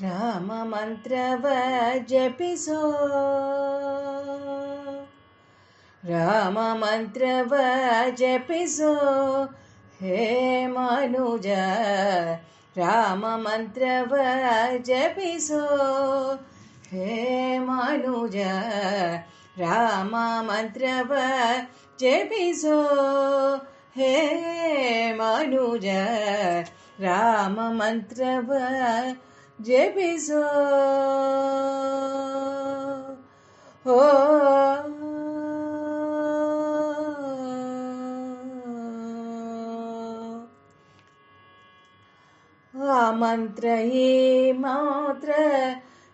ರಾಮ ಮಂತ್ರವ ಜಪಿಸೋ, ರಾಮ ಮಂತ್ರವ ಜಪಿಸೋ ಹೇ ಮನುಜ, ರಾಮ ಮಂತ್ರವ ಜಪಿಸೋ ಹೇ ಮನುಜ, ರಾಮ ಮಂತ್ರವ ಜಪಿಸೋ ಹೇ ಮನುಜ, ರಾಮ ಮಂತ್ರವ ಜಪಿಸೋ. ಓ ಆ ಮಂತ್ರ ಈ ಮಾತ್ರ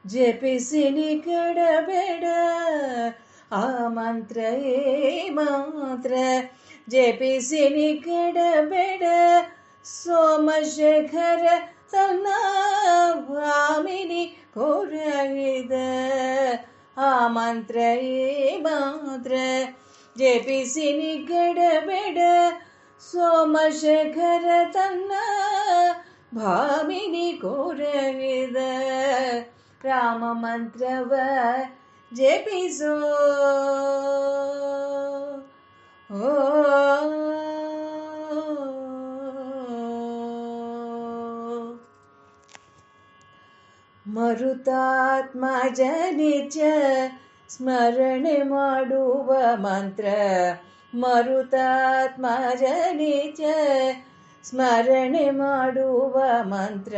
ಜಪಿಸಿ ನಿಕಡಬೇಡ, ಆ ಮಂತ್ರ ಈ ಮಾತ್ರ ಜಪಿಸಿ ನಿಕಡಬೇಡ, ಸೋಮಶೇಖರ ತನ್ನ ಭಾಮಿನಿ ಕೋರಗಿದ, ಆ ಮಂತ್ರ ಈ ಮಾತ್ರ ಜಪಿಸಿ ನಿಕಡಬೇಡ, ಸೋಮಶೇಖರ ತನ್ನ ಭಾಮಿನಿ ಕೋರಗಿದ, ರಾಮ ಮಂತ್ರವ ಜಪಿಸೋ. ಓ ಮರುತಾತ್ಮಜ ನಿಜ ಸ್ಮರಣೆ ಮಾಡುವ ಮಂತ್ರ, ಮರುತಾತ್ಮಜ ನಿಜ ಸ್ಮರಣೆ ಮಾಡುವ ಮಂತ್ರ,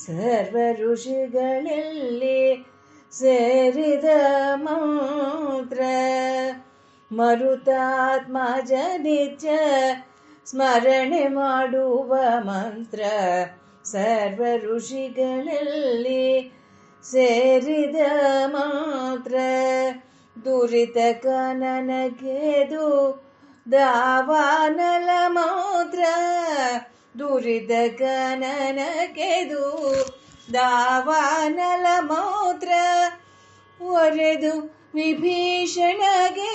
ಸರ್ವ ಋಷಿಗಳಲ್ಲಿ ಸೇರಿದ ಮಂತ್ರ, ಮರುತಾತ್ಮಜ ನಿಜ ಸ್ಮರಣೆ ಮಾಡುವ ಮಂತ್ರ, ಸರ್ವ ಋಷಿಗಳಲ್ಲಿ ಸೇರಿದ ಮಂತ್ರ, ದುರಿತ ಕನನಗೆದು ದಾವಾನಲ ಮಂತ್ರ, ದುರಿತ ಕನನಗೆದು ದಾವಾನಲ ಮಂತ್ರ, ಒರೆದು ವಿಭೀಷಣಗೆ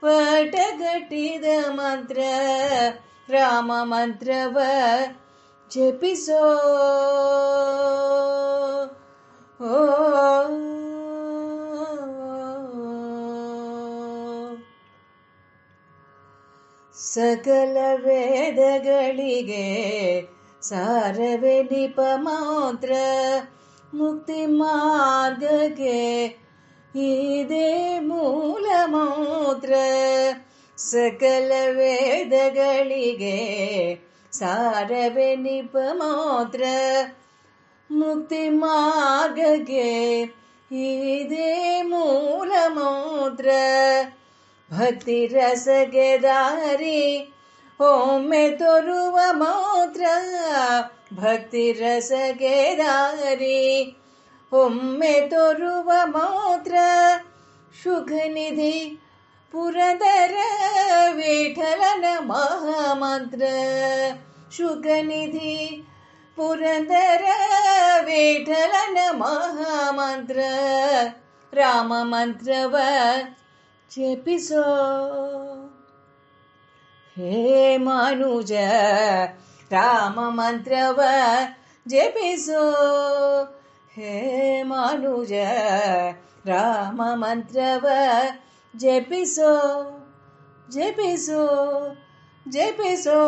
ಪಟಗಟ್ಟಿದ ಮಂತ್ರ, ರಾಮ ಮಂತ್ರವ ಜಪಿಸೋ. ಓ ಸಕಲ ವೇದಗಳಿಗೆ ಸಾರವೇ ನಿಪ ಮಾತ್ರ, ಮುಕ್ತಿ ಮಾರ್ಗಕ್ಕೆ ಇದೇ ಮೂಲ ಮಂತ್ರ, ಸಕಲ ವೇದಗಳಿಗೆ ಸಾರವೇ ನಿಪ ಮಾತ್ರ, ಮುಕ್ತಿ ಮಾರ್ಗಕ್ಕೆ ಇದೇ ಮೂಲ ಮಂತ್ರ, ಭಕ್ತಿ ರಸಗೆ ದಾರಿ ಒಮ್ಮೆ ತೋರುವ ಮಂತ್ರ, ಭಕ್ತಿ ರಸಗೆ ದಾರಿ ಒಮ್ಮೆ ತೋರುವ ಮಂತ್ರ, ಶುಕನಿಧಿ ಪುರಂದರ ವಿಠಲನ ಮಹಾಮಂತ್ರ, ಶುಕನಿಧಿ ಪುರಂದರ ವಿಠಲನ ಮಹಾಮಂತ್ರ, ರಾಮ ಮಂತ್ರವ ಜಪಿಸೋ ಹೇ ಮನುಜ, ರಾಮ ಮಂತ್ರವ ಜಪಿಸೋ ಹೇ ಮನುಜ, ರಾಮ ಮಂತ್ರವ ಜಪಿಸೋ ಜಪಿಸೋ ಜಪಿಸೋ.